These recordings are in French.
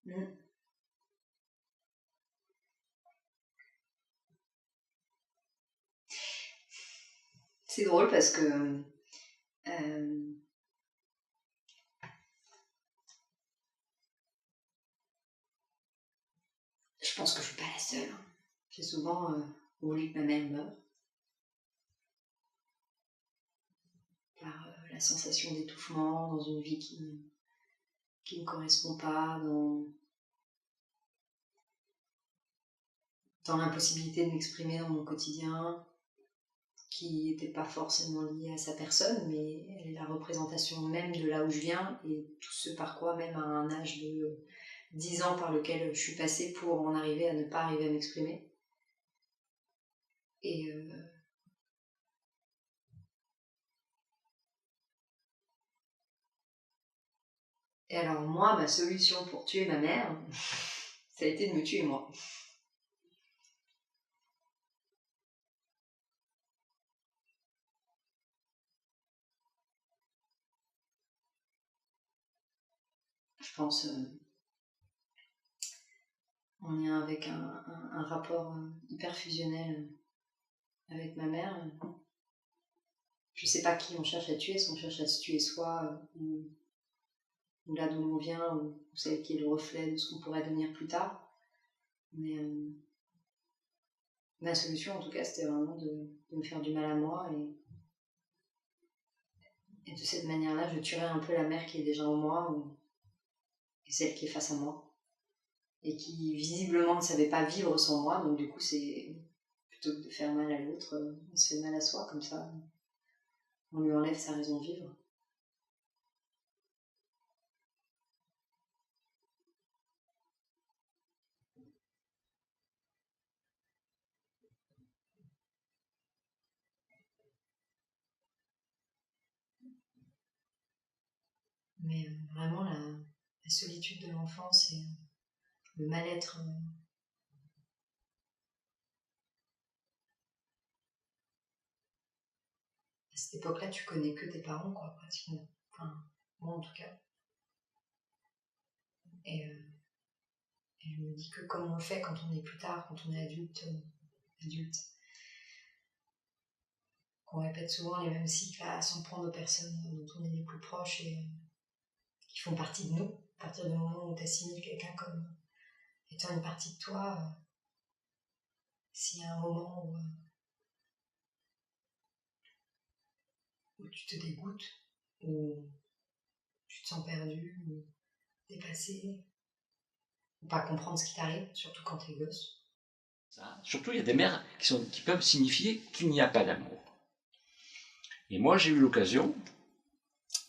Mm. C'est drôle parce que je pense que je suis pas la seule. J'ai souvent voulu que ma mère meure par la sensation d'étouffement dans une vie qui ne correspond pas, dans l'impossibilité de m'exprimer dans mon quotidien, qui n'était pas forcément liée à sa personne, mais elle est la représentation même de là où je viens et tout ce par quoi, même à un âge de 10 ans par lequel je suis passée pour en arriver à ne pas arriver à m'exprimer. Et alors moi, ma solution pour tuer ma mère, ça a été de me tuer moi. Je pense en lien avec un rapport hyper fusionnel avec ma mère. Je sais pas qui on cherche à tuer, est-ce qu'on cherche à se tuer soi ou là d'où on vient, ou c'est qui est le reflet de ce qu'on pourrait devenir plus tard. Mais ma solution en tout cas c'était vraiment de me faire du mal à moi et de cette manière-là je tuerais un peu la mère qui est déjà en moi et celle qui est face à moi et qui visiblement ne savait pas vivre sans moi, donc du coup c'est plutôt que de faire mal à l'autre, on se fait mal à soi, comme ça on lui enlève sa raison de vivre. Mais vraiment la solitude de l'enfance et le mal-être. À cette époque-là, tu connais que tes parents, quoi, pratiquement. Enfin, moi en tout cas. Et je me dis que comme on le fait quand on est plus tard, quand on est adulte, qu'on répète souvent les mêmes cycles à s'en prendre aux personnes dont on est les plus proches et qui font partie de nous. À partir du moment où tu assimiles quelqu'un comme étant une partie de toi, s'il y a un moment où tu te dégoûtes, où tu te sens perdu, ou dépassé, ou pas comprendre ce qui t'arrive, surtout quand t'es gosse. Surtout, il y a des mères qui peuvent signifier qu'il n'y a pas d'amour. Et moi, j'ai eu l'occasion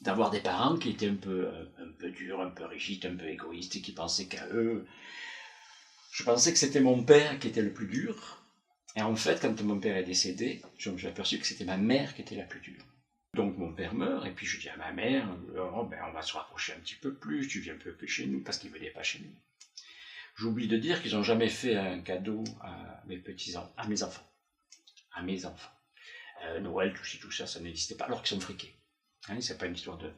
d'avoir des parents qui étaient un peu durs, un peu rigides, un peu égoïstes, et qui pensaient qu'à eux. Je pensais que c'était mon père qui était le plus dur. Et en fait, quand mon père est décédé, je me suis aperçu que c'était ma mère qui était la plus dure. Donc mon père meurt, et puis je dis à ma mère, oh, ben, on va se rapprocher un petit peu plus, tu viens un peu plus chez nous, parce qu'il ne venait pas chez nous. J'oublie de dire qu'ils n'ont jamais fait un cadeau à mes enfants. À mes enfants. Noël, tout ça, ça n'existait pas, alors qu'ils sont friqués. Hein, c'est pas une histoire de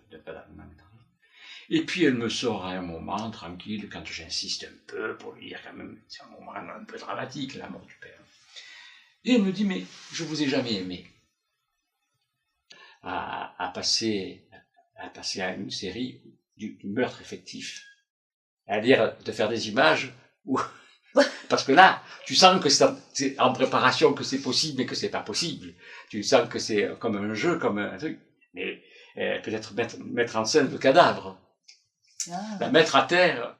Et puis elle me sort à un moment, tranquille, quand j'insiste un peu, pour lui dire quand même, c'est un moment un peu dramatique, la mort du père. Et elle me dit, mais je vous ai jamais aimé. À passer à une série du meurtre effectif. À dire, de faire des images où, parce que là, tu sens que c'est en préparation, que c'est possible, mais que c'est pas possible. Tu sens que c'est comme un jeu, comme un truc. Mais peut-être mettre en scène le cadavre. La mettre à terre.